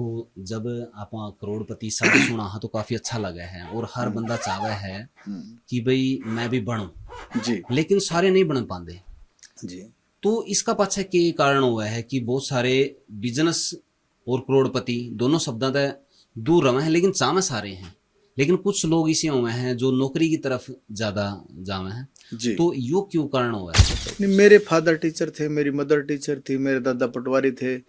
तो जब आप करोड़पति शब्द सुना तो काफी अच्छा लगा है और हर बंदा चाहता है कि भाई मैं भी बनूं, जी लेकिन सारे नहीं बन पाते। जी। तो इसका पाछे के कारण हुआ है कि बहुत सारे बिजनेस और करोड़पति दोनों शब्दां तक दूर रहे हैं, लेकिन चाह सारे हैं। लेकिन कुछ लोग इसे हुए हैं जो नौकरी की तरफ ज्यादा जावे हैं। जी। तो यो क्यों कारण हुआ है? नहीं, मेरे फादर टीचर थे, मेरी मदर टीचर थी, मेरे दादा पटवारी थे।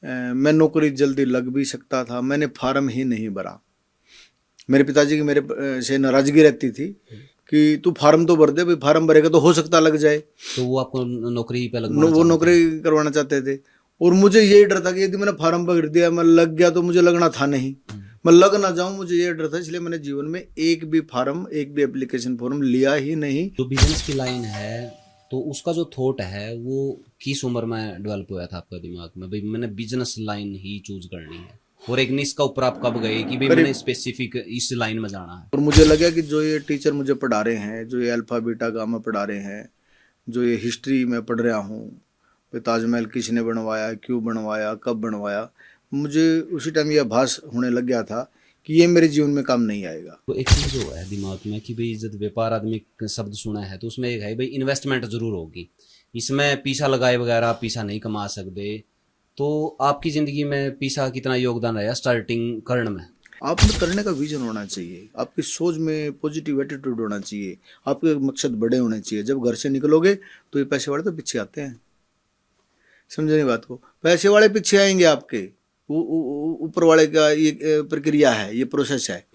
मैं नौकरी जल्दी लग भी सकता था, मैंने फार्म ही नहीं भरा। मेरे पिताजी की मेरे से नाराजगी रहती थी कि तू फार्म तो भर दे, भाई फार्म भरेगा तो हो सकता लग जाए। तो वो आपको नौकरी पे लगवाना वो चाहते नौकरी थे? करवाना चाहते थे। और मुझे यही डर था कि यदि मैंने फार्म भर दिया, मैं लग गया तो मुझे लगना था नहीं, मैं लग ना जाऊं, मुझे ये डर था। इसलिए मैंने जीवन में एक भी फार्म, एक भी एप्लीकेशन फॉर्म लिया ही नहीं। जो बिजनेस की लाइन है, तो उसका जो थॉट है वो किस उम्र में डेवलप हुआ था आपका दिमाग में, भाई मैंने बिजनेस लाइन ही चूज करनी है? और एक निश का ऊपर आप कब गए कि भाई मैंने स्पेसिफिक इस लाइन में जाना है? और मुझे लगा कि जो ये टीचर मुझे पढ़ा रहे हैं, जो ये अल्फा बीटा गामा पढ़ा रहे हैं, जो ये हिस्ट्री में पढ़ रहा हूँ, ताजमहल किसने बनवाया, क्यों बनवाया, कब बनवाया, मुझे उसी टाइम ये आभास होने लग गया था कि ये मेरे जीवन में काम नहीं आएगा। तो एक चीज जो है दिमाग में कि भाई जब व्यापार आदमी शब्द सुना है तो उसमें एक है भाई इन्वेस्टमेंट जरूर होगी, इसमें पैसा लगाए वगैरह आप पैसा नहीं कमा सकते। तो आपकी जिंदगी में पैसा कितना योगदान रहा स्टार्टिंग करण में? आप में करने का विजन होना चाहिए, आपकी सोच में पॉजिटिव एटीट्यूड होना चाहिए, आपके मकसद बड़े होने चाहिए। जब घर से निकलोगे तो ये पैसे वाले तो पीछे आते हैं, समझे नहीं बात को? पैसे वाले पीछे आएंगे आपके, ऊपर वाले का ये प्रक्रिया है, ये प्रोसेस है।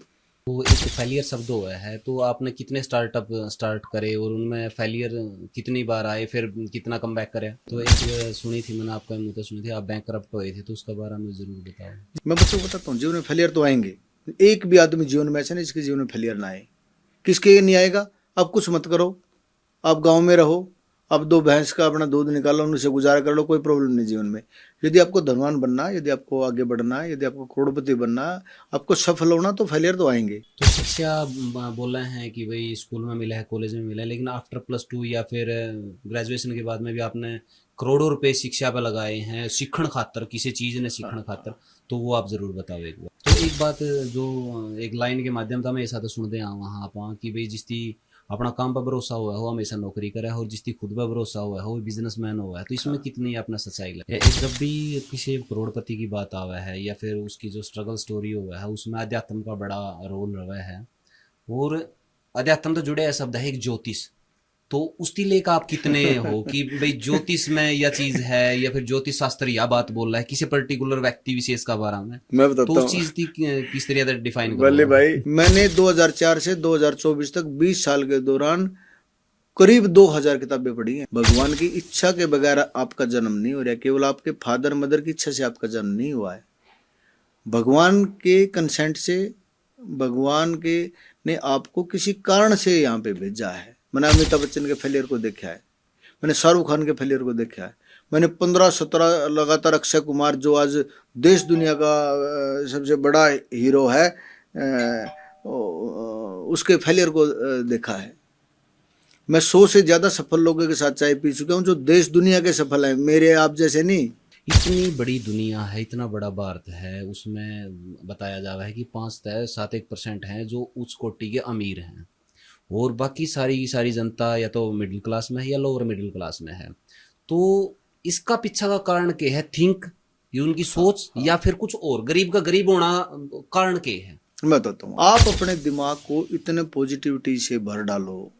तो एक फेलियर शब्द हुआ है, तो आपने कितने स्टार्टअप स्टार्ट करे और उनमें फेलियर कितनी बार आए, फिर कितना कम बैक करे? तो एक सुनी थी मैंने आपका मुँह तो सुनी थी आप बैंक करप्ट हुए थे, तो उसका बारे में जरूर बताओ। मैं बच्चों को बताता हूँ, जीवन में फेलियर तो आएंगे। एक भी आदमी जीवन में ऐसा नहीं जिसके जीवन में फेलियर ना आए। किसके नहीं आएगा? आप कुछ मत करो, आप गांव में रहो, आप 2 भैंस का अपना दूध निकालो, उनसे गुजारा कर लो, कोई प्रॉब्लम नहीं जीवन में। यदि आपको धनवान बनना है, यदि आपको आगे बढ़ना है, यदि आपको करोड़पति बनना है, आपको सफल होना, तो फेलियर तो आएंगे। तो शिक्षा बोल रहे हैं कि भाई स्कूल में मिला है, कॉलेज में मिला है, लेकिन आफ्टर +2 या फिर ग्रेजुएशन के बाद में भी आपने करोड़ों रुपए शिक्षा पे लगाए हैं सीखण खातर, किसी चीज ने सीखण खातर। तो वो आप जरूर बताओ एक बार। तो एक बात जो एक लाइन के माध्यम से हमें ऐसा तो सुनते हैं वहाँ आप कि भाई जिसकी अपना काम पर भरोसा हुआ है वो हमेशा नौकरी करे, और जिसकी खुद पर भरोसा हुआ है वो बिजनेसमैन हुआ है। तो इसमें कितनी अपना सच्चाई लगे? जब भी किसी करोड़पति की बात आवा है या फिर उसकी जो स्ट्रगल स्टोरी हुआ है उसमें अध्यात्म का बड़ा रोल रहा है। और अध्यात्म तो जुड़े है शब्द है एक ज्योतिष। तो उसकी लेकर आप कितने हो कि भाई ज्योतिष में यह चीज है या फिर ज्योतिष शास्त्र यह बात बोल रहा है किसी पर्टिकुलर व्यक्ति विशेष का बारे में? मैं बताता तो हूँ उस चीज की किस तरह से डिफाइन वल्ली करोगे? भाई, मैंने 2004 से 2024 तक 20 साल के दौरान करीब 2000 किताबें पढ़ी हैं। भगवान की इच्छा के बगैर आपका जन्म नहीं हो रहा, केवल आपके फादर मदर की इच्छा से आपका जन्म नहीं हुआ है। भगवान के कंसेंट से, भगवान के ने आपको किसी कारण से यहाँ पे भेजा है। मैंने अमिताभ बच्चन के फेलियर को देखा है, मैंने शाहरुख खान के फेलियर को देखा है, मैंने 15-17 लगातार अक्षय कुमार जो आज देश दुनिया का सबसे बड़ा हीरो है, उसके फेलियर को देखा है। मैं 100 से ज़्यादा सफल लोगों के साथ चाय पी चुका हूँ जो देश दुनिया के सफल हैं, मेरे आप जैसे नहीं। इतनी बड़ी दुनिया है, इतना बड़ा भारत है, उसमें बताया जा रहा है कि 5.71% हैं जो उच्च कोटि के अमीर हैं, और बाकी सारी की सारी जनता या तो मिडिल क्लास में है या लोअर मिडिल क्लास में है। तो इसका पीछे का कारण क्या है? थिंक ये उनकी सोच या फिर कुछ और गरीब का गरीब होना कारण क्या है? मैं बताता हूँ, आप अपने दिमाग को इतने पॉजिटिविटी से भर डालो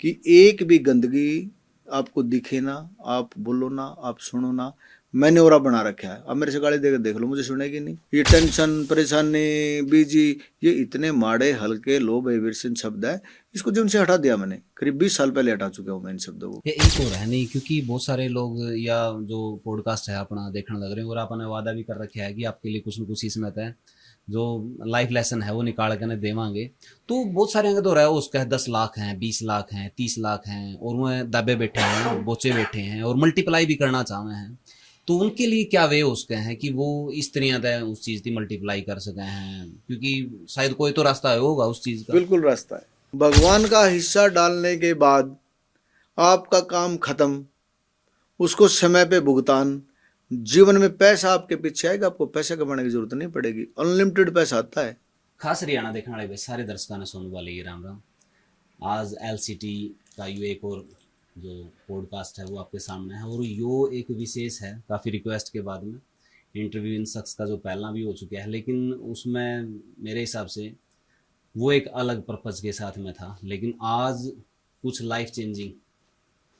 कि एक भी गंदगी आपको दिखे ना, आप बोलो ना, आप सुनो ना। मैंने और बना रखा है, अब मेरे से गाली देकर देख लो, मुझे सुनेगी नहीं। ये टेंशन, परेशानी, बिजी, ये इतने माड़े हल्के लो वाइब्रेशन शब्द है, इसको जीवन से हटा दिया मैंने। करीब 20 साल पहले हटा चुका हूँ मैं इन शब्दों को। ये एक और है नहीं, क्योंकि बहुत सारे लोग या जो पॉडकास्ट है अपना देखने लग रहे हैं और आपने वादा भी कर रखा है कि आपके लिए कुछ न कुछ इसमें है जो लाइफ लेसन है वो निकाल के न देवांगे। तो बहुत सारे अंग तो रहा है उसका 10 लाख हैं, 20 लाख हैं, 30 लाख हैं, और वह दबे बैठे हैं, बोचे बैठे हैं और मल्टीप्लाई भी करना चाह रहे हैं। तो उनके लिए क्या वे उसके हैं कि वो इस तरह उस चीज़ की मल्टीप्लाई कर सके हैं? क्योंकि शायद कोई तो रास्ता है होगा उस चीज़ का। बिल्कुल रास्ता है। भगवान का हिस्सा डालने के बाद आपका काम खत्म, उसको समय पे भुगतान, जीवन में पैसा आपके पीछे आएगा, आपको पैसा कमाने की जरूरत नहीं पड़ेगी, अनलिमिटेड पैसा आता है। खास हरियाणा देखने वाले भाई सारे दर्शकों ने सुनने वाले ये राम राम। आज एलसीटी का यो एक और जो पॉडकास्ट है वो आपके सामने है, और यो एक विशेष है, काफ़ी रिक्वेस्ट के बाद में इंटरव्यू इन शख्स का जो पहला भी हो चुका है, लेकिन उसमें मेरे हिसाब से वो एक अलग पर्पज़ के साथ में था। लेकिन आज कुछ लाइफ चेंजिंग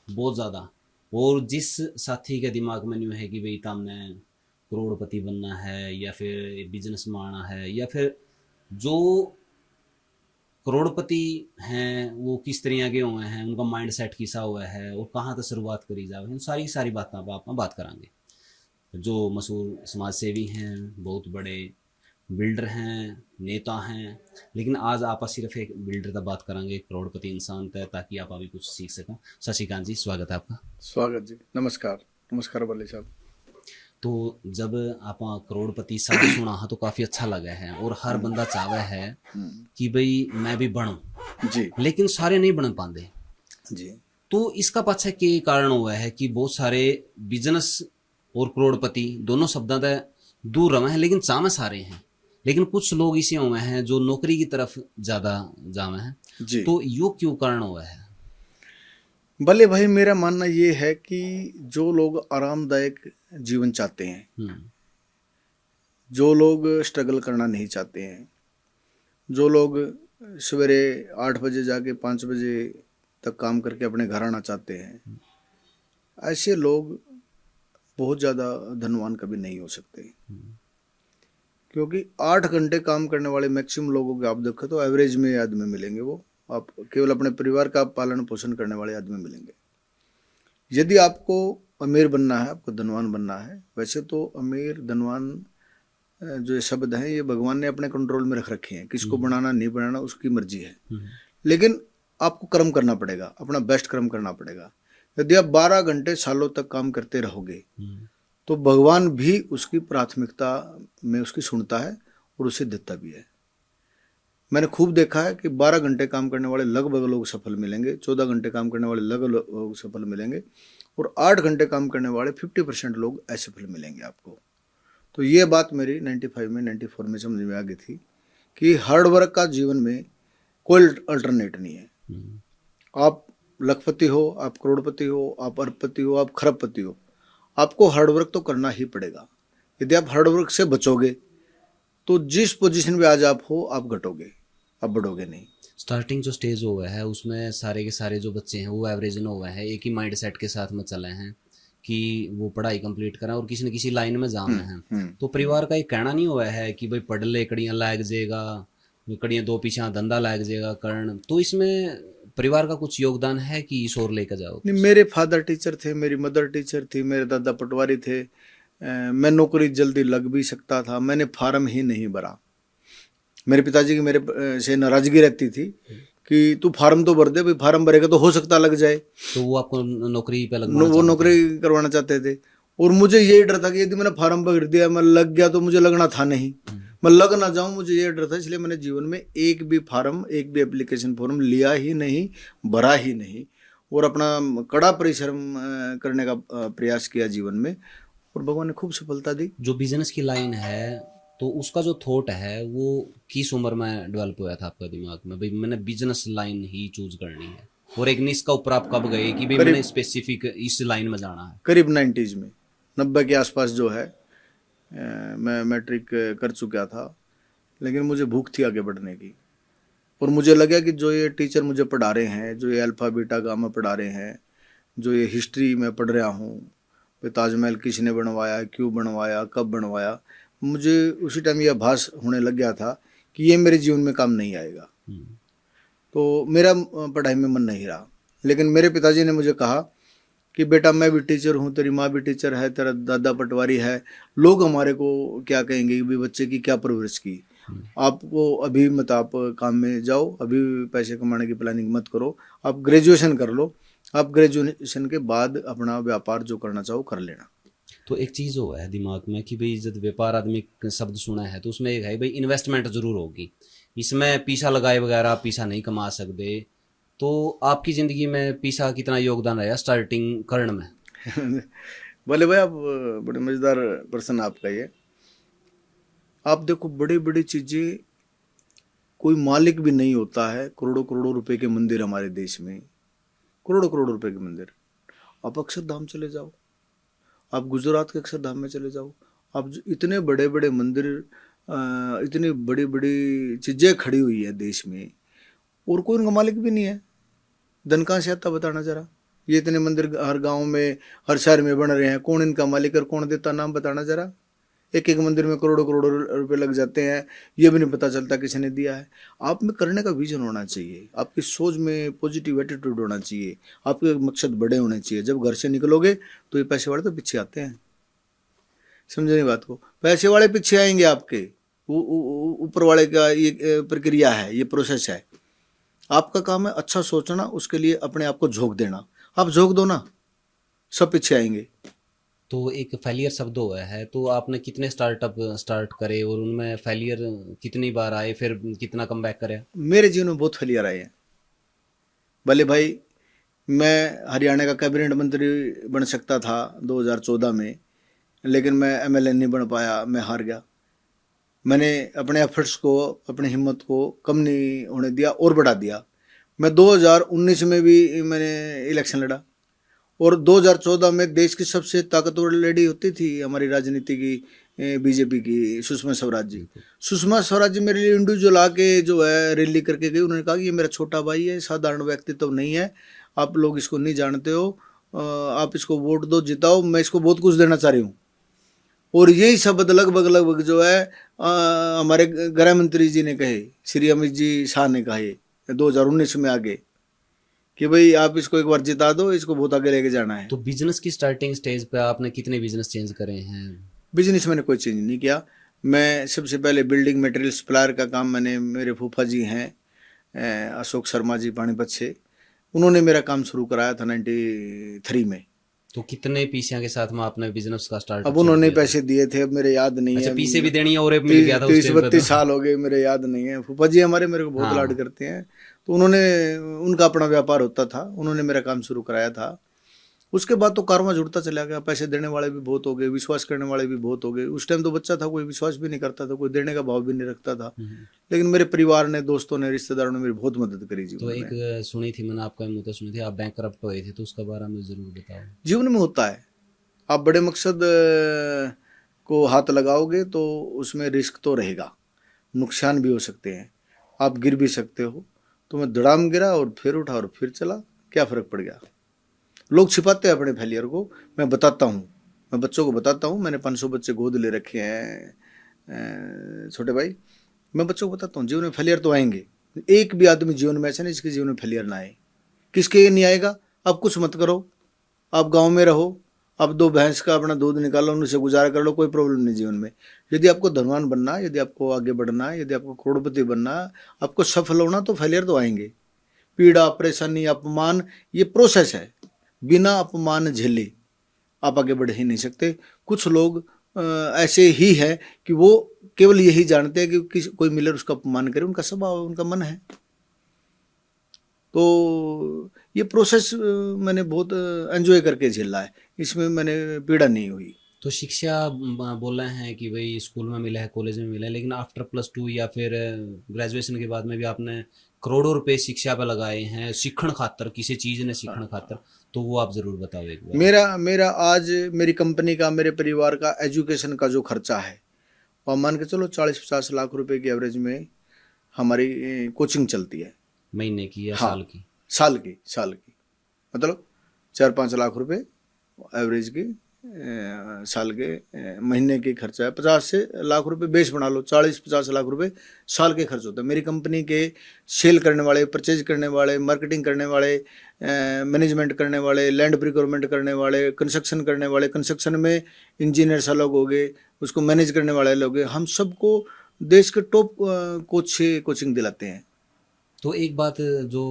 बहुत ज़्यादा, और जिस साथी के दिमाग में न्यू है कि भाई तुमने करोड़पति बनना है या फिर बिजनेस में आना है, या फिर जो करोड़पति हैं वो किस तरह के हुए हैं, उनका माइंड सेट किसा हुआ है और कहाँ तक शुरुआत करी जाए, इन सारी बातें आप बात करांगे। जो मशहूर समाज सेवी हैं, बहुत बड़े बिल्डर हैं, नेता हैं, लेकिन आज आप सिर्फ एक बिल्डर का बात करांगे, एक करोड़पति इंसान तक, ताकि आप अभी कुछ सीख सकें। शशिकांत जी, स्वागत है आपका। स्वागत जी, नमस्कार। नमस्कार बल्ले साहब। तो जब आप करोड़पति शब्द सुना है तो काफ़ी अच्छा लगा है, और हर बंदा चाहता है कि भाई मैं भी बनूं जी, लेकिन सारे नहीं बन पाते जी। तो इसका पाछे के कारण हुआ है कि बहुत सारे बिजनेस और करोड़पति दोनों शब्दां से दूर रहे हैं, लेकिन चाहवे सारे हैं। लेकिन कुछ लोग इसे हुए हैं जो नौकरी की तरफ ज्यादा जावे हैं जी। तो यो क्यों कारण हुआ है? भले भाई, मेरा मानना ये है कि जो लोग आरामदायक जीवन चाहते हैं, जो लोग स्ट्रगल करना नहीं चाहते हैं, जो लोग सवेरे 8 बजे जाके 5 बजे तक काम करके अपने घर आना चाहते हैं, ऐसे लोग बहुत ज़्यादा धनवान कभी नहीं हो सकते। क्योंकि 8 घंटे काम करने वाले मैक्सिमम लोगों के आप देखो तो एवरेज में आदमी मिलेंगे, वो आप केवल अपने परिवार का पालन पोषण करने वाले आदमी मिलेंगे। यदि आपको अमीर बनना है, आपको धनवान बनना है, वैसे तो अमीर धनवान जो ये शब्द हैं ये भगवान ने अपने कंट्रोल में रख रखे हैं, किसको बनाना नहीं बनाना उसकी मर्जी है। लेकिन आपको कर्म करना पड़ेगा, अपना बेस्ट कर्म करना पड़ेगा। यदि आप 12 घंटे सालों तक काम करते रहोगे तो भगवान भी उसकी प्राथमिकता में उसकी सुनता है और उसे देता भी है। मैंने खूब देखा है कि 12 घंटे काम करने वाले लगभग लोग सफल मिलेंगे, 14 घंटे काम करने वाले लगभग लोग सफल मिलेंगे, और 8 घंटे काम करने वाले 50% लोग असफल मिलेंगे आपको। तो ये बात मेरी 95 में 94 में समझ में आ गई थी कि हार्ड वर्क का जीवन में कोई अल्टरनेट नहीं है। आप लखपति हो, आप करोड़पति हो, आप अरबपति हो, आप खरबपति हो, आपको हार्डवर्क तो करना ही पड़ेगा। यदि आप हार्डवर्क से बचोगे तो जिस पोजीशन में आज आप हो आप घटोगे, आप बढ़ोगे नहीं। स्टार्टिंग जो स्टेज हुआ है उसमें सारे के सारे जो बच्चे हैं वो एवरेज न हुए हैं, एक ही माइंड सेट के साथ में चले हैं कि वो पढ़ाई कंप्लीट करें और किसी न किसी लाइन में जाना है। तो परिवार का ये कहना नहीं हुआ है कि भाई पढ़ ले, कड़ियाँ लाग जाएगा, कड़ियाँ दो पीछा धंधा लाग जाएगा करण। तो इसमें परिवार का कुछ योगदान है कि इस ओर लेकर जाओ? नहीं, मेरे फादर टीचर थे, मेरी मदर टीचर थी, मेरे दादा पटवारी थे। मैं नौकरी जल्दी लग भी सकता था, मैंने फार्म ही नहीं भरा। मेरे पिताजी की मेरे से नाराजगी रहती थी कि तू फार्म तो भर दे, भाई फार्म भरेगा तो हो सकता लग जाए। तो वो आपको नौकरी पे वो नौकरी करवाना चाहते थे, और मुझे यही डर था कि यदि मैंने फार्म भर दिया, मैं लग गया तो मुझे लगना था नहीं, मैं लग ना जाऊं, मुझे ये डर था। इसलिए मैंने जीवन में एक भी फार्म, एक भी एप्लीकेशन फॉर्म लिया ही नहीं, भरा ही नहीं, और अपना कड़ा परिश्रम करने का प्रयास किया जीवन में, और भगवान ने खूब सफलता दी। जो बिजनेस की लाइन है तो उसका जो थॉट है वो किस उम्र में डेवलप हुआ था आपका दिमाग में, भाई मैंने बिजनेस लाइन ही चूज करनी है? और एक निश का ऊपर आप कब गए कि भाई मैंने स्पेसिफिक इस लाइन में जाना है? करीब 90s में, 90 के आसपास जो है, मैं मैट्रिक कर चुका था, लेकिन मुझे भूख थी आगे बढ़ने की। और मुझे लगा कि जो ये टीचर मुझे पढ़ा रहे हैं, जो ये अल्फ़ा बीटा गामा पढ़ा रहे हैं, जो ये हिस्ट्री में पढ़ रहा हूँ, ताजमहल किसने बनवाया, क्यों बनवाया, कब बनवाया, मुझे उसी टाइम ये आभास होने लग गया था कि ये मेरे जीवन में काम नहीं आएगा। तो मेरा पढ़ाई में मन नहीं रहा। लेकिन मेरे पिताजी ने मुझे कहा कि बेटा मैं भी टीचर हूँ, तेरी माँ भी टीचर है, तेरा दादा पटवारी है, लोग हमारे को क्या कहेंगे कि बच्चे की क्या परवरिश की, आपको अभी मत आप काम में जाओ, अभी पैसे कमाने की प्लानिंग मत करो, आप ग्रेजुएशन कर लो, आप ग्रेजुएशन के बाद अपना व्यापार जो करना चाहो कर लेना। तो एक चीज़ हो है दिमाग में कि भाई जब व्यापार आदमी शब्द सुना है तो उसमें एक है भाई इन्वेस्टमेंट जरूर होगी, इसमें पैसा लगाए वगैरह पैसा नहीं कमा सकते। तो आपकी ज़िंदगी में पैसा कितना योगदान रहा स्टार्टिंग करण में? भले भाई आप बड़े मजेदार प्रश्न आपका ये। आप देखो बड़ी बड़ी चीजें, कोई मालिक भी नहीं होता है। करोड़ों करोड़ों रुपए के मंदिर हमारे देश में, करोड़ों करोड़ों रुपए के मंदिर। आप अक्षरधाम चले जाओ, आप गुजरात के अक्षरधाम में चले जाओ, आप इतने बड़े बड़े मंदिर, इतनी बड़ी बड़ी चीजें खड़ी हुई है देश में, और कोई उनका मालिक भी नहीं है। धन कहाँ से आता बताना जरा। ये इतने मंदिर हर गांव में, हर शहर में बन रहे हैं, कौन इनका मालिक और कौन देता, नाम बताना जरा। एक एक मंदिर में करोड़ों करोड़ों रुपए लग जाते हैं, ये भी नहीं पता चलता किसने दिया है। आप में करने का विजन होना चाहिए, आपकी सोच में पॉजिटिव एटीट्यूड होना चाहिए, आपके मकसद बड़े होने चाहिए। जब घर से निकलोगे तो ये पैसे वाले तो पीछे आते हैं, समझे नहीं बात को। पैसे वाले पीछे आएंगे आपके, ऊपर वाले का ये प्रक्रिया है, ये प्रोसेस है। आपका काम है अच्छा सोचना, उसके लिए अपने आप को झोंक देना। आप झोंक दो ना, सब पीछे आएंगे। तो एक फेलियर शब्द हुआ है, तो आपने कितने स्टार्टअप स्टार्ट करे और उनमें फेलियर कितनी बार आए, फिर कितना कम बैक करे? मेरे जीवन में बहुत फेलियर आए हैं। भले भाई मैं हरियाणा का कैबिनेट मंत्री बन सकता था 2014 में, लेकिन मैं एमएलए नहीं बन पाया, मैं हार गया। मैंने अपने एफर्ट्स को, अपनी हिम्मत को कम नहीं होने दिया और बढ़ा दिया। मैं 2019 में भी मैंने इलेक्शन लड़ा, और 2014 में देश की सबसे ताकतवर लेडी होती थी हमारी राजनीति की, बीजेपी की, सुषमा स्वराज जी। सुषमा स्वराज जी मेरे लिए इंडिविजुअल आके जो है रैली करके गई। उन्होंने कहा कि ये मेरा छोटा भाई है, साधारण व्यक्तित्व तो नहीं है, आप लोग इसको नहीं जानते हो, आप इसको वोट दो, जिताओ, मैं इसको बहुत कुछ देना चाह रही हूँ। और यही शब्द लगभग लगभग जो है हमारे गृह मंत्री जी ने कहे, श्री अमित जी शाह ने कहे 2019 में आगे, कि भाई आप इसको एक बार जिता दो, इसको बहुत आगे लेके जाना है। तो बिजनेस की स्टार्टिंग स्टेज पे आपने कितने बिजनेस चेंज करे हैं? बिजनेस मैंने कोई चेंज नहीं किया। मैं सबसे पहले बिल्डिंग मटेरियल सप्लायर का काम, मैंने, मेरे फूफा जी हैं अशोक शर्मा जी पानीपत से, उन्होंने मेरा काम शुरू कराया था 93 में। तो कितने पीसिया के साथ में आपने बिजनेस का स्टार्ट? अब उन्होंने पैसे दिए थे, अब मेरे याद नहीं अच्छा, है। पीसे भी देनी है और मिल गया था उस 30-32 साल हो गए, मेरे याद नहीं है। फूफा जी हमारे मेरे को बहुत लाड करते हैं, तो उन्होंने, उनका अपना व्यापार होता था, उन्होंने मेरा काम शुरू कराया था। उसके बाद तो कारवां जुड़ता चला गया, पैसे देने वाले भी बहुत हो गए, विश्वास करने वाले भी बहुत हो गए। उस टाइम तो बच्चा था, कोई विश्वास भी नहीं करता था, कोई देने का भाव भी नहीं रखता था, लेकिन मेरे परिवार ने, दोस्तों ने, रिश्तेदारों ने मेरी बहुत मदद करी जीवन तो में। एक सुनी थी मैंने, आपका मुँह तो सुनी थी, आप बैंकरप्ट हुए थे, तो उसका बारे में जरूर बताओ। जीवन में होता है, आप बड़े मकसद को हाथ लगाओगे तो उसमें रिस्क तो रहेगा, नुकसान भी हो सकते हैं, आप गिर भी सकते हो। तो मैं धड़ाम गिरा और फिर उठा और फिर चला, क्या फ़र्क पड़ गया। लोग छिपाते हैं अपने फेलियर को, मैं बताता हूँ, मैं बच्चों को बताता हूँ। मैंने 500 बच्चे गोद ले रखे हैं छोटे भाई, मैं बच्चों को बताता हूँ जीवन में फेलियर तो आएंगे। एक भी आदमी जीवन में ऐसा नहीं जिसके जीवन में फेलियर ना आए। किसके नहीं आएगा? आप कुछ मत करो, आप गाँव में रहो, आप 2 भैंस का अपना दूध निकालो, उनसे गुजारा कर लो, कोई प्रॉब्लम नहीं जीवन में। यदि आपको धनवान बनना है, यदि आपको आगे बढ़ना है, यदि आपको करोड़पति बनना है, आपको सफल होना, तो फेलियर तो आएंगे। पीड़ा, परेशानी, अपमान, ये प्रोसेस है। बिना अपमान झेले आप आगे बढ़ ही नहीं सकते। कुछ लोग ऐसे ही हैं कि वो केवल यही जानते हैं कि कोई मिले उसका अपमान करे, उनका स्वभाव, उनका मन है। तो ये प्रोसेस मैंने बहुत एंजॉय करके झेला है, इसमें मैंने पीड़ा नहीं हुई। तो शिक्षा बोल रहे हैं कि भाई स्कूल में मिला है, कॉलेज में मिला है, लेकिन आफ्टर +2 या फिर ग्रेजुएशन के बाद में भी आपने करोड़ों रुपए शिक्षा पे लगाए हैं, सीखण खातर, किसी चीज ने सीखण खातर, तो वो आप जरूर बताओ एक बार। मेरा आज मेरी कंपनी का, मेरे परिवार का एजुकेशन का जो खर्चा है, और मान के चलो 40-50 लाख रुपए की एवरेज में हमारी कोचिंग चलती है। महीने की या हाँ, साल की? साल की मतलब 4-5 लाख रुपए एवरेज की साल के, महीने के खर्चा है। 50 से लाख रुपए बेस बना लो, 40-50 लाख रुपए साल के खर्च होते हैं। मेरी कंपनी के सेल करने वाले, परचेज करने वाले, मार्केटिंग करने वाले, मैनेजमेंट करने वाले, लैंड प्रिक्योरमेंट करने वाले, कंस्ट्रक्शन करने वाले, कंस्ट्रक्शन में इंजीनियर्स अलग हो गए, उसको मैनेज करने वाले लोग हैं, हम सबको देश के टॉप कोच से कोचिंग दिलाते हैं। तो एक बात जो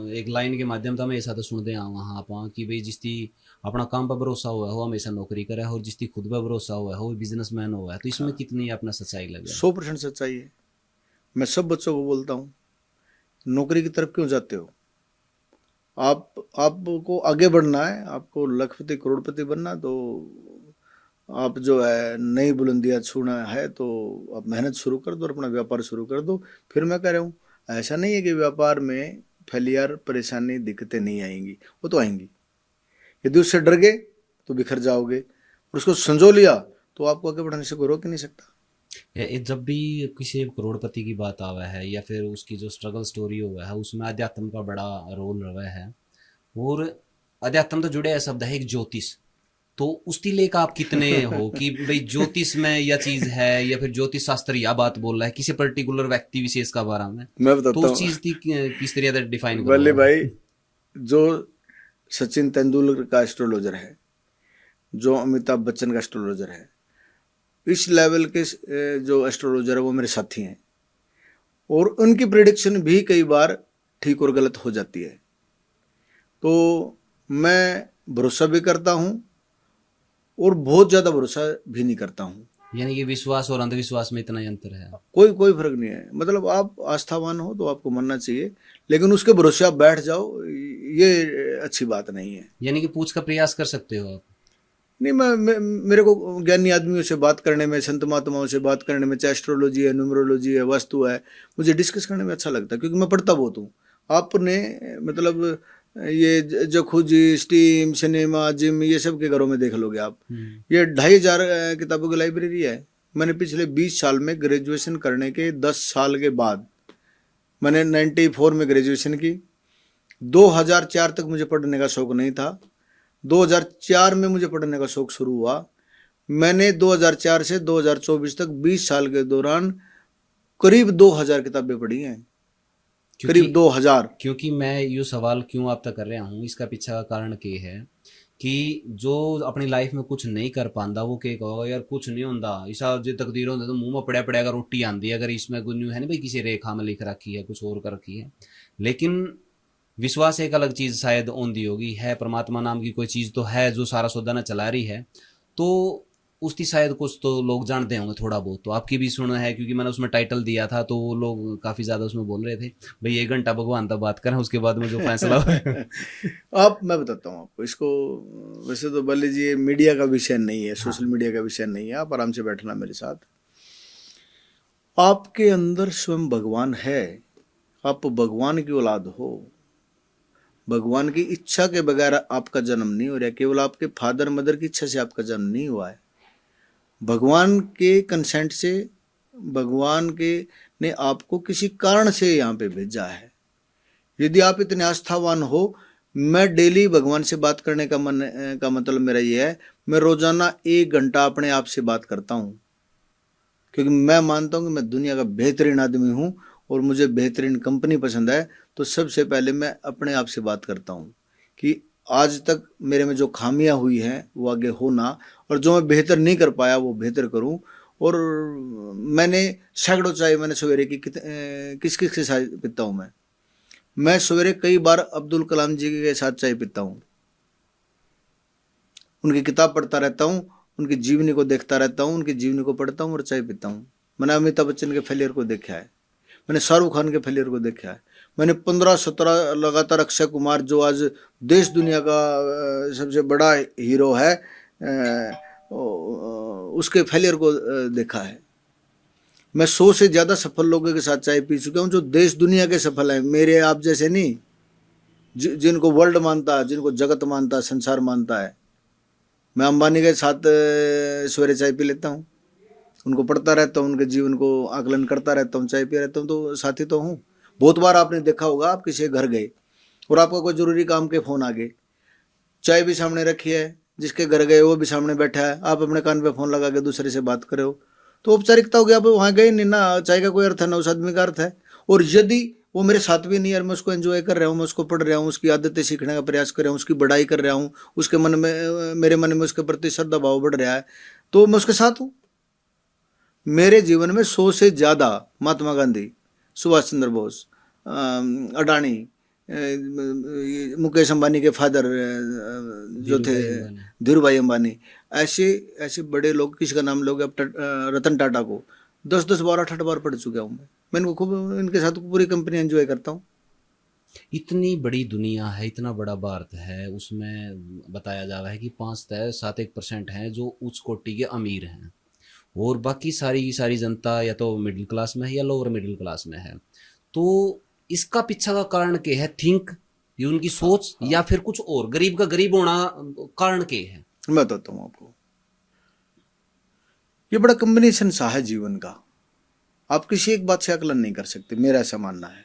एक लाइन के माध्यम था मैं ऐसा तो सुनते हैं वहाँ आप कि भाई जिसकी अपना काम पर भरोसा हुआ है वो हमेशा नौकरी करे, और जिसकी खुद पर भरोसा हुआ है वो बिजनेसमैन हुआ है। तो इसमें कितनी अपना सच्चाई लगे? 100% सच्चाई है। मैं सब बच्चों को बोलता हूँ, नौकरी की तरफ क्यों जाते हो? आपको आगे बढ़ना है, आपको लखपति करोड़पति बनना, तो आप जो है नई बुलंदियां छूना है तो आप मेहनत शुरू कर दो और अपना व्यापार शुरू कर दो। फिर मैं कह रहा हूँ ऐसा नहीं है कि व्यापार में फेलियर, परेशानी, दिक्कतें नहीं आएंगी, वो तो आएंगी। यदि उससे डर गए तो बिखर जाओगे, और उसको संजो लिया तो आपको आगे बढ़ने से कोई रोक ही नहीं सकता। जब भी किसी करोड़पति की बात आवा है या फिर उसकी जो स्ट्रगल स्टोरी हुआ है उसमें अध्यात्म का बड़ा रोल रहा है। और अध्यात्म तो जुड़े है शब्द है एक ज्योतिष। तो उसकी लेकर आप कितने हो कि भाई ज्योतिष में यह चीज है या फिर ज्योतिष शास्त्र या बात बोल रहा है किसी पर्टिकुलर व्यक्ति विशेष का बारे में। मैं तो बताता उस हूँ चीज की किस तरह से डिफाइन वल्ली करोगे? भाई, जो सचिन तेंदुलकर का एस्ट्रोलॉजर है, जो अमिताभ बच्चन का एस्ट्रोलॉजर है, इस लेवल के जो एस्ट्रोलॉजर है वो मेरे साथी हैं, और उनकी प्रिडिक्शन भी कई बार ठीक और गलत हो जाती है। तो मैं भरोसा भी करता हूँ और बहुत ज़्यादा भरोसा भी नहीं करता हूँ। यानी कि विश्वास और अंधविश्वास में इतना ही अंतर है। कोई फर्क नहीं है। मतलब आप आस्थावान हो तो आपको मानना चाहिए, लेकिन उसके भरोसे आप बैठ जाओ, ये अच्छी बात नहीं है। यानी कि पूछ का प्रयास कर सकते हो आप। नहीं, मेरे को ज्ञानी आदमियों से बात करने में, संत महात्माओं से बात करने में, चाहे एस्ट्रोलॉजी है, न्यूमरोलॉजी है, वास्तु है, मुझे डिस्कस करने में अच्छा लगता है, क्योंकि मैं पढ़ता बहुत हूँ। आपने मतलब ये जखुजी, स्टीम, सिनेमा, जिम, ये सब के घरों में देख लोगे आप। ये 2500 किताबों की लाइब्रेरी है। मैंने पिछले 20 साल में ग्रेजुएशन करने के 10 साल के बाद, मैंने 94 में ग्रेजुएशन की। 2004 तक मुझे पढ़ने का शौक नहीं था। 2004 में मुझे पढ़ने का शौक शुरू हुआ। मैंने 2004 से 2024 तक 20 साल के दौरान करीब 2000 किताबें पढ़ी हैं, करीब 2000। क्योंकि मैं ये सवाल क्यों आप तक कर रहा हूँ, इसका पीछे का कारण ये है कि जो अपनी लाइफ में कुछ नहीं कर पाता वो क्या कहोगा यार कुछ नहीं होता ऐसा जो तकदीर होता तो मुंह में पड़ा पड़ेगा रोटी आंदी है, अगर इसमें कुछ नहीं है ना भाई किसी रेखा में लिख रखी है कुछ और कर रखी है। लेकिन विश्वास एक अलग चीज शायद ओंदी होगी है, परमात्मा नाम की कोई चीज तो है जो सारा सौदा न चला रही है। तो उसकी शायद कुछ तो लोग जानते होंगे थोड़ा बहुत, तो आपकी भी सुना है क्योंकि मैंने उसमें टाइटल दिया था तो वो लोग काफी ज्यादा उसमें बोल रहे थे भाई 1 घंटा भगवान तक बात करें उसके बाद में जो फैसला आप, मैं बताता हूँ आपको इसको। वैसे तो मान लीजिए मीडिया का विषय नहीं है, सोशल मीडिया का विषय नहीं है, आप आराम से बैठना मेरे साथ। आपके अंदर स्वयं भगवान है, आप भगवान की औलाद हो। भगवान की इच्छा के बगैर आपका जन्म नहीं हो रहा, केवल आपके फादर मदर की इच्छा से आपका जन्म नहीं हुआ है। भगवान के कंसेंट से, भगवान के ने आपको किसी कारण से यहाँ पे भेजा है। यदि आप इतने आस्थावान हो, मैं डेली भगवान से बात करने का मतलब मेरा ये है, मैं रोजाना 1 घंटा अपने आप से बात करता हूँ, क्योंकि मैं मानता हूँ कि मैं दुनिया का बेहतरीन आदमी हूँ और मुझे बेहतरीन कंपनी पसंद है। तो सबसे पहले मैं अपने आप से बात करता हूँ कि आज तक मेरे में जो खामियां हुई हैं वो आगे हो ना, और जो मैं बेहतर नहीं कर पाया वो बेहतर करूँ। और मैंने सैकड़ों चाय मैंने सवेरे की किस किस के साथ पीता हूँ। मैं सवेरे कई बार अब्दुल कलाम जी के साथ चाय पीता हूँ, उनकी किताब पढ़ता रहता हूँ, उनकी जीवनी को देखता रहता हूँ, उनकी जीवनी को पढ़ता हूँ और चाय पीता हूँ। मैंने अमिताभ बच्चन के फेलियर को देखा है, मैंने शाहरुख खान के फेलियर को देखा है, मैंने 15-17 लगातार अक्षय कुमार जो आज देश दुनिया का सबसे बड़ा हीरो है उसके फेलियर को देखा है। मैं 100 से ज़्यादा सफल लोगों के साथ चाय पी चुका हूँ जो देश दुनिया के सफल हैं, मेरे आप जैसे नहीं, जिनको वर्ल्ड मानता है, जिनको जगत मानता है, संसार मानता है। मैं अंबानी के साथ सवेरे चाय पी लेता हूँ, उनको पढ़ता रहता हूँ, उनके जीवन को आकलन करता रहता हूँ, चाय पी रहता हूँ, तो साथी तो हूँ। बहुत बार आपने देखा होगा, आप किसी घर गए और आपका कोई जरूरी काम के फ़ोन आ गए, चाय भी सामने रखी है, जिसके घर गए वो भी सामने बैठा है, आप अपने कान पे फ़ोन लगा के दूसरे से बात करे हो, तो औपचारिकता हो गया, आप वहाँ गए नहीं ना, चाय का कोई अर्थ है ना, उस आदमी का अर्थ है। और यदि वो मेरे साथ भी नहीं है, मैं उसको एंजॉय कर रहा हूँ, मैं उसको पढ़ रहा हूँ, उसकी आदतें सीखने का प्रयास कर रहा हूँ, उसकी बढ़ाई कर रहा हूँ, उसके मन में, मेरे मन में उसके प्रति श्रद्धा भाव बढ़ रहा है, तो मैं उसके साथ हूँ। मेरे जीवन में 100 से ज़्यादा महात्मा गांधी, सुभाष चंद्र बोस, अडानी, मुकेश अंबानी के फादर जो थे धीरू भाई अंबानी, ऐसे ऐसे बड़े लोग, किसी का नाम लोग, अब रतन टाटा को 10-10, 12-18 बार पढ़ चुका हूँ मैं इनको खूब, इनके साथ पूरी कंपनी एंजॉय करता हूँ। इतनी बड़ी दुनिया है, इतना बड़ा भारत है, उसमें बताया जा रहा है कि 5-7-1% हैं जो उच्च कोटि के अमीर हैं, और बाकी सारी की सारी जनता या तो मिडिल क्लास में है या लोअर मिडिल क्लास में है। तो इसका पीछे का कारण क्या है? थिंक, ये उनकी सोच, या फिर कुछ और? गरीब का गरीब होना कारण क्या है? मैं बताता हूँ आपको। ये बड़ा कॉम्बिनेशन सा है जीवन का, आप किसी एक बात से आकलन नहीं कर सकते, मेरा ऐसा मानना है।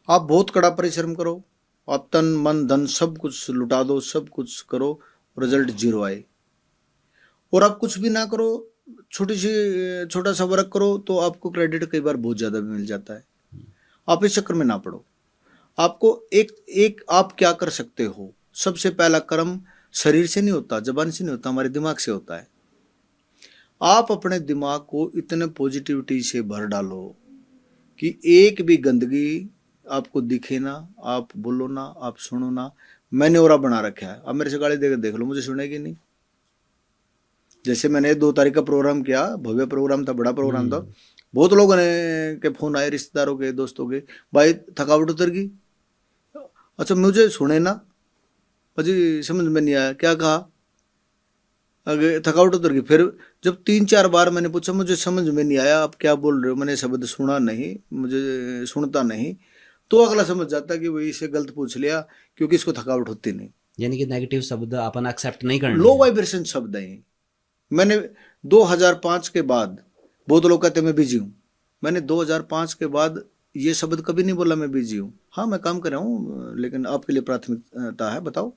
आप बहुत कड़ा परिश्रम करो, आप तन मन धन सब कुछ लुटा दो, सब कुछ करो, रिजल्ट जीरो आए। और आप कुछ भी ना करो, छोटा सा वर्क करो, तो आपको क्रेडिट कई बार बहुत ज़्यादा भी मिल जाता है। आप इस चक्कर में ना पड़ो। आपको एक आप क्या कर सकते हो? सबसे पहला कर्म शरीर से नहीं होता, जबान से नहीं होता, हमारे दिमाग से होता है। आप अपने दिमाग को इतने पॉजिटिविटी से भर डालो कि एक भी गंदगी आपको दिखे ना, आप बोलो ना, आप सुनो ना। मैंने ओरा बना रखा है, अब मेरे से गाली देकर देख लो, मुझे सुनेगी नहीं। जैसे मैंने 2 तारीख का प्रोग्राम किया, भव्य प्रोग्राम था, बड़ा प्रोग्राम था, बहुत लोगों ने के फोन आए, रिश्तेदारों के, दोस्तों के, भाई थकावट उतर गई। अच्छा, मुझे सुने ना, अजी समझ में नहीं आया क्या कहा, आगे थकावट उतर गई। फिर जब 3-4 बार मैंने पूछा, मुझे समझ में नहीं आया आप क्या बोल रहे हो, मैंने शब्द सुना नहीं, मुझे सुनता नहीं, तो अगला समझ जाता कि वही इसे गलत पूछ लिया, क्योंकि इसको थकावट होती नहीं। यानी कि नेगेटिव शब्द अपन एक्सेप्ट नहीं करना। लो वाइब्रेशन शब्द है। मैंने 2005 के बाद, बहुत लोग कहते मैं बिजी हूँ, मैंने 2005 के बाद ये शब्द कभी नहीं बोला मैं बिजी हूँ। हाँ, मैं काम कर रहा हूँ, लेकिन आपके लिए प्राथमिकता है, बताओ।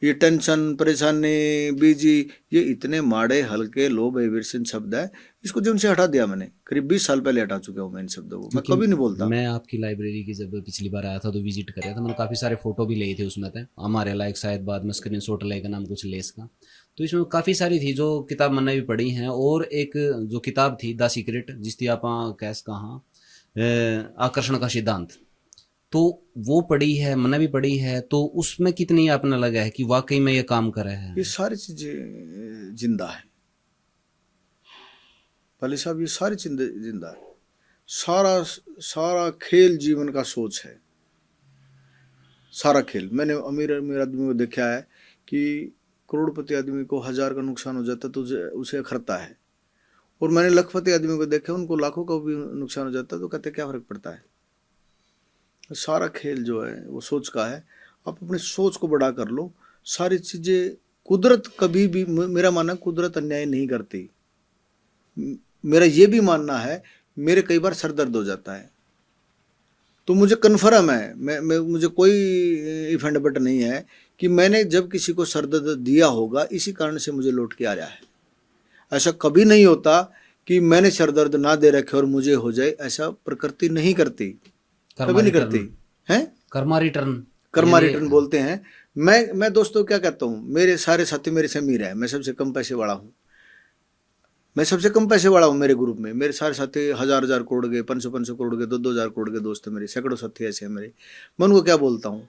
ये टेंशन, परेशानी, बिजी, ये इतने माड़े हल्के लो वाइब्रेशन शब्द है, इसको जीवन से हटा दिया मैंने। करीब 20 साल पहले हटा चुका हूँ मैं इन शब्दों को, मैं कभी नहीं बोलता। मैं आपकी लाइब्रेरी की जब पिछली बार आया था तो विजिट कर रहा था, मैंने काफ़ी सारे फोटो भी लिए थे उसमें थे हमारे लायक, शायद बाद में स्क्रीन शॉट लेगा नाम कुछ लेस का। तो इसमें काफ़ी सारी थी जो किताब मैंने भी पढ़ी हैं, और एक जो किताब थी द सीक्रेट, जिसकी आप कैस कहाँ आकर्षण का सिद्धांत, तो वो पढ़ी है, मैंने भी पढ़ी है। तो उसमें कितनी आपने लगा है कि वाकई में ये काम कर रहे हैं? ये सारी चीजें जिंदा है भले साहब, ये सारी चीजें जिंदा है। सारा खेल जीवन का सोच है, सारा खेल। मैंने अमीर आदमी को देखा है कि करोड़पति आदमी को 1000 का नुकसान हो जाता तो उसे अखरता है, और मैंने लखपति आदमी को देखा, उनको लाखों का भी नुकसान हो जाता तो कहते क्या फर्क पड़ता है। सारा खेल जो है वो सोच का है। आप अपनी सोच को बड़ा कर लो, सारी चीजें। कुदरत कभी भी, मेरा मानना, कुदरत अन्याय नहीं करती। मेरा ये भी मानना है, मेरे कई बार सर दर्द हो जाता है, तो मुझे कन्फर्म है, मैं मुझे कोई इफेंड बट नहीं है कि मैंने जब किसी को सर दर्द दिया होगा, इसी कारण से मुझे लौट के आ रहा है। ऐसा कभी नहीं होता कि मैंने सर दर्द ना दे रखे और मुझे हो जाए, ऐसा प्रकृति नहीं करती, कभी नहीं करती है। कर्मा रिटर्न बोलते हैं। मैं दोस्तों क्या कहता हूँ, मेरे सारे साथी मेरे से अमीर है, मैं सबसे कम पैसे वाला हूँ, मेरे ग्रुप में। मेरे सारे साथी 1000 करोड़ के, 500 करोड़ के, 2000 करोड़ के दोस्त हैं मेरे, सैकड़ों साथी ऐसे हैं मेरे। मैं उनको क्या बोलता हूँ,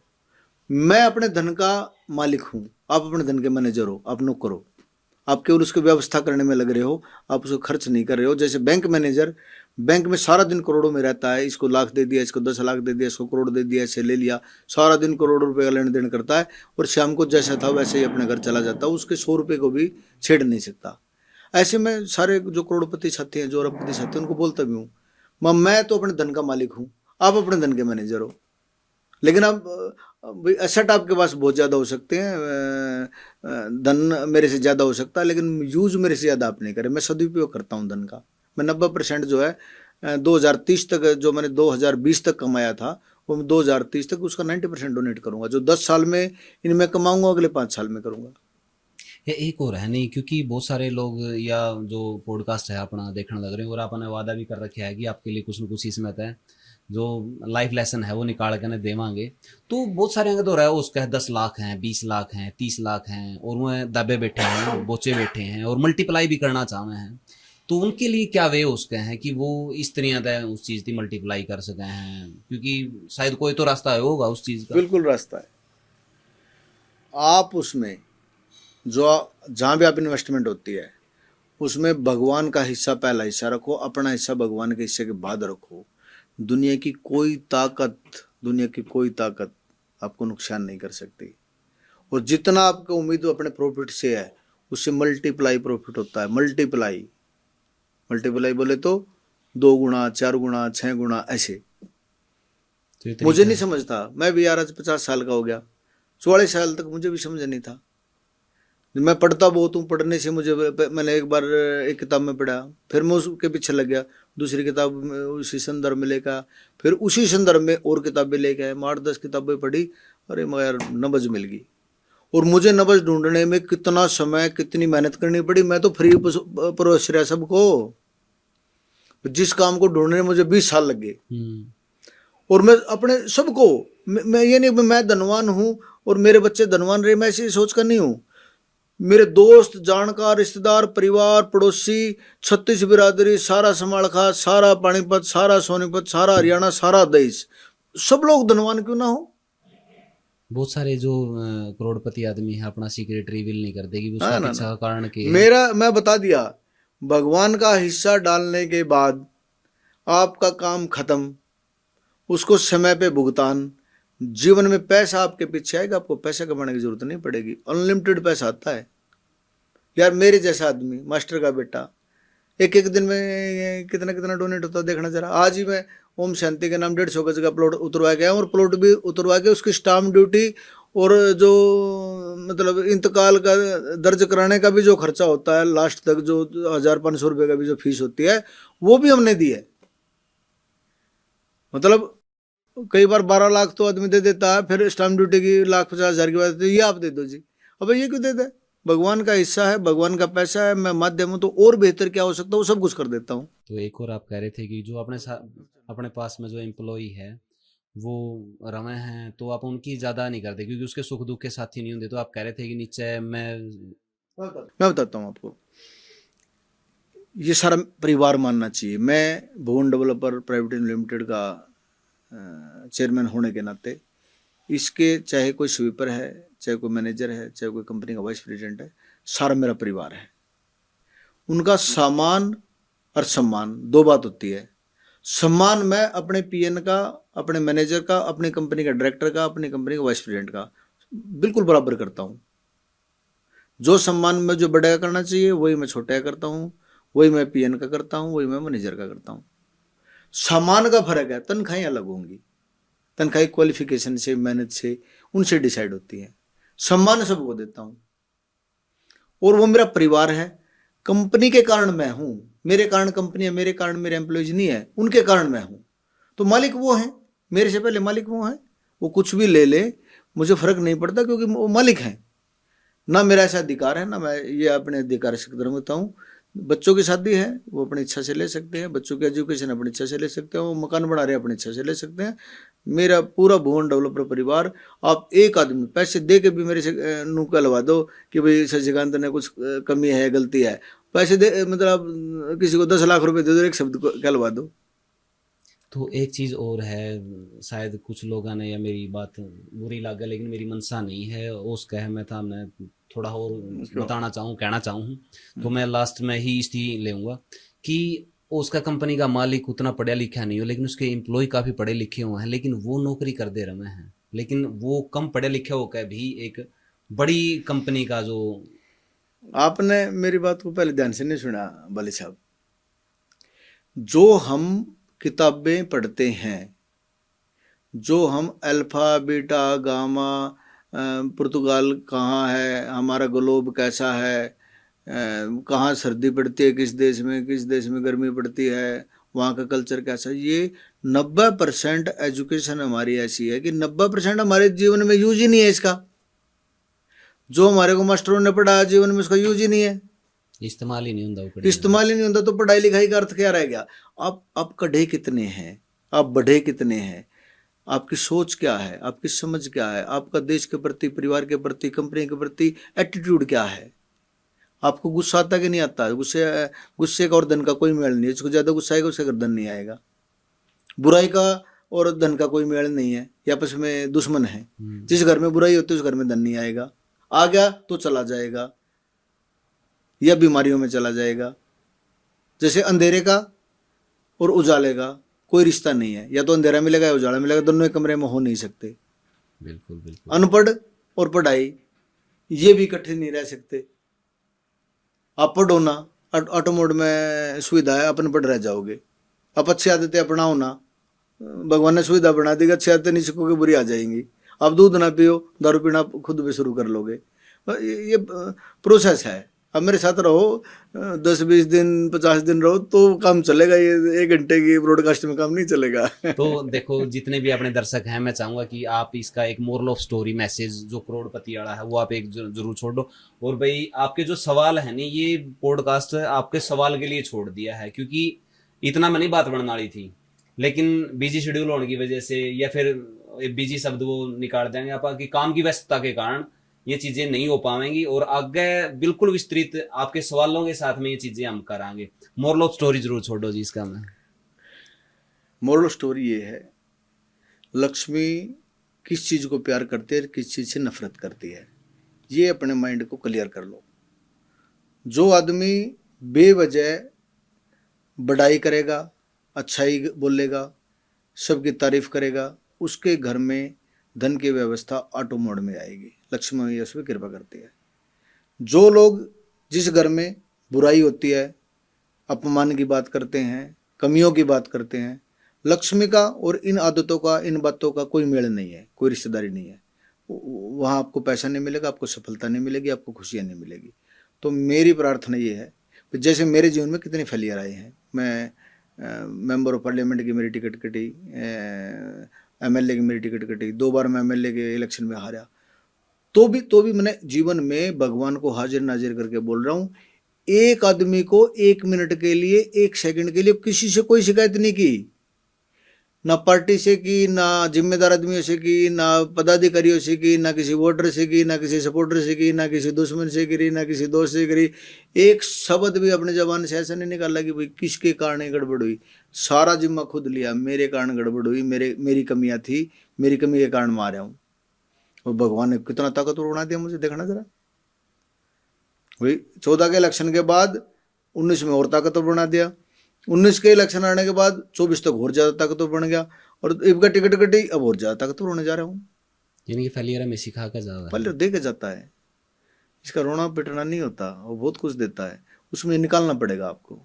मैं अपने धन का मालिक हूँ, आप अपने धन के मैनेजर हो, आप नौकर हो। आप केवल उसकी व्यवस्था करने में लग रहे हो, आप उसको खर्च नहीं कर रहे हो। जैसे बैंक मैनेजर बैंक में सारा दिन करोड़ों में रहता है, इसको लाख दे दिया, इसको 10 लाख दे दिया, इसको करोड़ दे दिया, ऐसे ले लिया, सारा दिन करोड़ों रुपए का लेन देन करता है, और शाम को जैसा था वैसे ही अपने घर चला जाता है, उसके 100 रुपये को भी छेड़ नहीं सकता। ऐसे में सारे जो करोड़पति साथी हैं, जो अरबपति साथी हैं, उनको बोलता भी हूँ, मैं तो अपने धन का मालिक हूँ, आप अपने धन के मैनेजर हो। लेकिन अब एसेट आपके पास बहुत ज़्यादा हो सकते हैं, धन मेरे से ज़्यादा हो सकता है, लेकिन यूज मेरे से ज़्यादा आप नहीं करें। मैं सदुपयोग करता हूँ धन का। मैं 90% जो है 2030 तक, जो मैंने 2020 तक कमाया था, वो मैं 2030 तक उसका 90% डोनेट करूँगा। जो 10 साल में इनमें कमाऊँगा, अगले 5 साल में करूँगा। ये एक और है नहीं, क्योंकि बहुत सारे लोग या जो पॉडकास्ट है अपना देखने लग रहे हैं, और आपने वादा भी कर रखा है कि आपके लिए कुछ न कुछ इसमें है जो लाइफ लेसन है वो निकाल के न देवांगे। तो बहुत सारे अंग तो रहा है, उसका 10 लाख हैं, 20 लाख हैं, 30 लाख हैं, और वह दबे बैठे हैं, बोचे बैठे हैं, और मल्टीप्लाई भी करना चाहते हैं। तो उनके लिए क्या वे उसके हैं कि वो इस तरह उस चीज़ की मल्टीप्लाई कर सके हैं? क्योंकि शायद कोई तो रास्ता होगा उस चीज़ का। बिल्कुल रास्ता है। आप उसमें जो जहाँ भी आप इन्वेस्टमेंट होती है, उसमें भगवान का हिस्सा, पहला हिस्सा रखो, अपना हिस्सा भगवान के हिस्से के बाद रखो। दुनिया की कोई ताकत दुनिया की कोई ताकत आपको नुकसान नहीं कर सकती। और जितना आपको उम्मीद अपने प्रॉफिट से है उससे मल्टीप्लाई प्रॉफिट होता है। मल्टीप्लाई मल्टीप्लाई बोले तो 2 गुना 4 गुना 6 गुना ऐसे। तो ये मुझे तरीका नहीं है। समझता, मैं भी यार आज 50 साल का हो गया, 44 साल तक मुझे भी समझ नहीं था। मैं पढ़ता बहुत हूँ, पढ़ने से मुझे, मैंने एक बार एक किताब में पढ़ा, फिर मैं उसके पीछे लग गया, दूसरी किताब में उसी संदर्भ में लेकर, फिर उसी संदर्भ में और किताबें लेके आए, 8-10 किताबें पढ़ी। अरे मगर यार नब्ज मिल गई। और मुझे नब्ज ढूंढने में कितना समय कितनी मेहनत करनी पड़ी। मैं तो फ्री परोस रहा सबको, जिस काम को ढूंढने में मुझे 20 साल लग गए। और मैं अपने सबको, मैं ये नहीं मैं धनवान हूँ और मेरे बच्चे धनवान रहे, मैं ऐसी सोच कर नहीं हूँ। मेरे दोस्त जानकार रिश्तेदार परिवार पड़ोसी 36 बिरादरी सारा समालखा सारा पानीपत सारा सोनीपत सारा हरियाणा सारा देश, सब लोग धनवान क्यों ना हो। बहुत सारे जो करोड़पति आदमी है अपना सीक्रेट रिवील नहीं करते कि उसका ना पीछे का कारण क्या है। मेरा मैं बता दिया, भगवान का हिस्सा डालने के बाद आपका काम खत्म, उसको समय पे भुगतान। जीवन में पैसा आपके पीछे आएगा, आपको पैसा कमाने की जरूरत नहीं पड़ेगी, अनलिमिटेड पैसा आता है। यार मेरे जैसा आदमी मास्टर का बेटा एक एक दिन में कितना कितना डोनेट होता है देखना जरा। आज ही मैं ओम शांति के नाम 150 गज का प्लॉट उतरवा के आया, और प्लॉट भी उतरवा के उसकी स्टाम्प ड्यूटी और जो मतलब इंतकाल का दर्ज कराने का भी जो खर्चा होता है लास्ट तक, जो 1,500 रुपये का भी जो फीस होती है वो भी हमने दी है। मतलब कई बार 12 लाख तो आदमी दे देता है, फिर स्टाम्प ड्यूटी की 1,50,000 की बात, तो ये आप दे दो जी। अब ये क्यों देते? भगवान का हिस्सा है, भगवान का पैसा है, मैं माध्यम हूँ, तो और बेहतर क्या हो सकता है वो सब कुछ कर देता हूँ। तो एक और आप कह रहे थे कि जो अपने पास में जो एम्प्लॉई है वो रवे हैं तो आप उनकी ज़्यादा नहीं करते क्योंकि उसके सुख दुख के साथी नहीं होंगे। तो आप कह रहे थे कि नीचे मैं बताता हूँ आपको, ये सारा परिवार मानना चाहिए। मैं भुवन डेवलपर प्राइवेट लिमिटेड का चेयरमैन होने के नाते, इसके चाहे कोई स्वीपर है, चाहे कोई मैनेजर है, चाहे कोई कंपनी का वाइस प्रेसिडेंट है, सारा मेरा परिवार है। उनका सामान और सम्मान दो बात होती है। सम्मान मैं अपने पीएन का, अपने मैनेजर का, अपनी कंपनी का डायरेक्टर का, अपनी कंपनी का वाइस प्रेसिडेंट का बिल्कुल बराबर करता हूँ। जो सम्मान में जो बड़ा करना चाहिए वही मैं छोटा करता हूँ, वही मैं पीएन का करता हूँ, वही मैं मैनेजर का करता हूँ। सामान का फर्क है, तनख्वाहें अलग होंगी, तनख्वाही क्वालिफिकेशन से मेहनत से उनसे डिसाइड होती है। सम्मान सबको देता हूँ और वो मेरा परिवार है। कंपनी के कारण मैं हूँ, मेरे कारण कंपनी है, मेरे कारण मेरे एम्प्लॉयज नहीं है, उनके कारण मैं हूँ। तो मालिक वो हैं, मेरे से पहले मालिक वो हैं। वो कुछ भी ले ले मुझे फर्क नहीं पड़ता क्योंकि वो मालिक हैं। ना मेरा ऐसा अधिकार है, ना मैं ये अपने अधिकार से कदर करता हूँ। बच्चों की शादी है वो अपनी इच्छा से ले सकते हैं, बच्चों की एजुकेशन अपनी इच्छा से ले सकते हैं, वो मकान बना रहे हैं अपनी इच्छा से ले सकते हैं। मेरा पूरा भुवन डेवलपर परिवार, आप एक आदमी पैसे दे के भी मेरे से नू कहलवा दो कि भाई शशिकांत ने कुछ कमी है गलती है, पैसे दे मतलब किसी को 10 लाख रुपए दे दो, एक शब्द को कहलवा दो। तो एक चीज़ और है, शायद कुछ लोगों ने या मेरी बात बुरी लगे लेकिन मेरी मनसा नहीं है, उस कह मैं था मैं थोड़ा और बताना चाहूँ कहना चाहूँ तो मैं लास्ट में ही इसलिए लेऊंगा कि उसका कंपनी का मालिक उतना पढ़ा लिखा नहीं हो लेकिन उसके एम्प्लॉय काफ़ी पढ़े लिखे हुए हैं, लेकिन वो नौकरी कर दे रहे हैं, लेकिन वो कम पढ़े लिखे होकर भी एक बड़ी कंपनी का जो। आपने मेरी बात को पहले ध्यान से नहीं सुना बाली साहब। जो हम किताबें पढ़ते हैं, जो हम अल्फा बीटा गामा पुर्तगाल कहाँ है, हमारा ग्लोब कैसा है, कहाँ सर्दी पड़ती है, किस देश में गर्मी पड़ती है, वहाँ का कल्चर कैसा है, ये 90% एजुकेशन हमारी ऐसी है कि 90% हमारे जीवन में यूज ही नहीं है इसका। जो हमारे को मास्टरों ने पढ़ाया जीवन में उसका यूज ही नहीं है, इस्तेमाल ही नहीं होता, इस्तेमाल ही नहीं होता। तो पढ़ाई लिखाई का अर्थ क्या रह गया? आप कढ़े कितने हैं, आप बढ़े कितने हैं, आपकी सोच क्या है, आपकी समझ क्या है, आपका देश के प्रति, परिवार के प्रति, कंपनी के प्रति एटीट्यूड क्या है। आपको गुस्सा आता कि नहीं आता? गुस्से का और धन का कोई मेल नहीं है। जिसको ज्यादा गुस्सा आएगा उसके घर धन नहीं आएगा। बुराई का और धन का कोई मेल नहीं है, ये आपस में दुश्मन है। जिस घर में बुराई होती है उस घर में धन नहीं आएगा, आ गया तो चला जाएगा या बीमारियों में चला जाएगा। जैसे अंधेरे का और उजाले का कोई रिश्ता नहीं है, या तो अंधेरा मिलेगा या उजाला मिलेगा, दोनों एक कमरे में हो नहीं सकते। बिल्कुल बिल्कुल। अनपढ़ और पढ़ाई ये भी इकट्ठे नहीं रह सकते। आप पढ़ो ना, ऑटो मोड में सुविधा है, अपन पढ़ रह जाओगे। आप अच्छी आदतें अपनाओ ना, भगवान ने सुविधा बना दी, अच्छी आदतें नहीं सीखोगे बुरी आ जाएंगी। आप दूध ना पियो, दारू पीना खुद भी शुरू कर लोगे। ये प्रोसेस है। अब मेरे साथ रहो 10-20 दिन 50 दिन रहो तो काम चलेगा, ये 1 घंटे की ब्रॉडकास्ट में काम नहीं चलेगा। तो देखो, जितने भी अपने दर्शक हैं, मैं चाहूंगा कि आप इसका एक मोरल ऑफ स्टोरी मैसेज जो करोड़पति वाला है वो आप एक जरूर छोड़ दो। और भाई आपके जो सवाल है नहीं, ये पॉडकास्ट आपके सवाल के लिए छोड़ दिया है, क्योंकि इतना में नहीं बात बनने वाली थी, लेकिन बिजी शेड्यूल होने की वजह से या फिर बिजी शब्द वो निकाल देंगे आपकी काम की व्यस्तता के कारण, ये चीजें नहीं हो पाएंगी। और आगे बिल्कुल विस्तृत आपके सवालों के साथ में ये चीजें हम करांगे। मोरल ऑफ स्टोरी जरूर छोड़ो जी इसका। मैं मोरल स्टोरी ये है, लक्ष्मी किस चीज को प्यार करती है, किस चीज से नफरत करती है, ये अपने माइंड को क्लियर कर लो। जो आदमी बेवजह बड़ाई करेगा, अच्छाई बोलेगा, सबकी तारीफ करेगा, उसके घर में धन की व्यवस्था ऑटो मोड में आएगी। लक्ष्मी मैया उस पर कृपा करती है। जो लोग जिस घर में बुराई होती है, अपमान की बात करते हैं, कमियों की बात करते हैं, लक्ष्मी का और इन आदतों का, इन बातों का कोई मेल नहीं है, कोई रिश्तेदारी नहीं है। वहाँ आपको पैसा नहीं मिलेगा, आपको सफलता नहीं मिलेगी, आपको खुशियाँ नहीं मिलेगी। तो मेरी प्रार्थना ये है, जैसे मेरे जीवन में कितने फेलियर आए हैं, मैं मेंबर ऑफ पार्लियामेंट की मेरी टिकट कटी, एमएलए की मेरी टिकट कटी, 2 बार मैं एमएलए के इलेक्शन में हारा, तो भी मैंने जीवन में भगवान को हाजिर नाजिर करके बोल रहा हूँ, एक आदमी को 1 मिनट के लिए, 1 सेकंड के लिए किसी से कोई शिकायत नहीं की, ना पार्टी से की, ना जिम्मेदार आदमियों से की, ना पदाधिकारियों से की, ना किसी वोटर से की, ना किसी सपोर्टर से की, ना किसी दुश्मन से करी, ना किसी दोस्त से करी। एक शब्द भी अपने जबान से ऐसा नहीं निकाला कि भाई किसके कारण गड़बड़ हुई। सारा जिम्मा खुद लिया, मेरे कारण गड़बड़ हुई, मेरी कमियां थी, मेरी कमी के कारण मारा हूँ। और भगवान ने कितना ताकतवर बना दिया मुझे, देखना जरा। वही 14 के इलेक्शन के बाद 19 में और ताकतवर बना दिया, 19 के इलेक्शन आने के बाद 24 तक और ज्यादा ताकतवर बन गया, और इब का टिकट कटी, अब और ज्यादा ताकतवर होने जा रहा हूँ। यानी कि फेलियर हमें सिखा कर ज्यादा फेलियर दे के जाता है, इसका रोना पिटना नहीं होता, वो बहुत कुछ देता है, उसमें निकालना पड़ेगा आपको।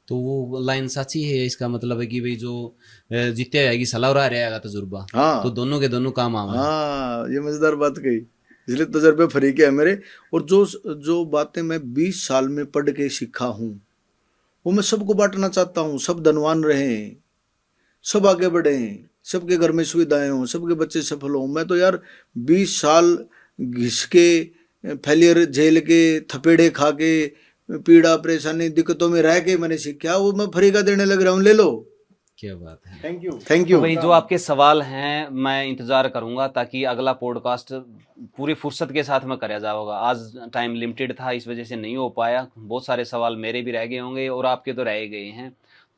तो वो लाइन सच्ची है, इसका मतलब है कि भाई जो जीते आएगी सलाह रहा रहेगा तजुर्बा, हाँ, तो दोनों के दोनों काम आवे। हाँ, ये मजेदार बात कही, इसलिए तजर्बे फरीक है मेरे। और जो बातें मैं 20 साल में पढ़ के सीखा हूँ, वो मैं सबको बांटना चाहता हूँ। सब धनवान रहें, सब आगे बढ़ें, सबके घर में सुविधाएं हों, सबके बच्चे सफल हों। मैं तो यार 20 साल घिस के, फेलियर झेल के, थपेड़े खा के, पीड़ा परेशानी दिक्कतों में रह के मैंने सीखा, वो मैं फ्री का देने लग रहा हूँ, ले लो। क्या बात है, थैंक यू, थैंक यू। तो भाई जो आपके सवाल हैं मैं इंतजार करूंगा, ताकि अगला पॉडकास्ट पूरी फुर्सत के साथ में कराया जाएगा। आज टाइम लिमिटेड था, इस वजह से नहीं हो पाया। बहुत सारे सवाल मेरे भी रह गए होंगे और आपके तो रह गए हैं।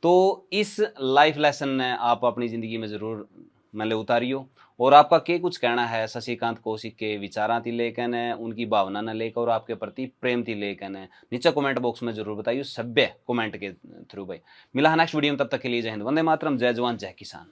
तो इस लाइफ लेसन ने आप अपनी ज़िंदगी में ज़रूर मतलब उतारियो। और आपका क्या कुछ कहना है शशिकांत कौशिक के विचारां थी लेकिन उनकी भावना न लेकर और आपके प्रति प्रेम थी लेकिन, नीचे कमेंट बॉक्स में जरूर बताइए, सभ्य कमेंट के थ्रू भाई। मिला है नेक्स्ट वीडियो में, तब तक के लिए जय हिंद, वंदे मातरम, जय जवान जय किसान।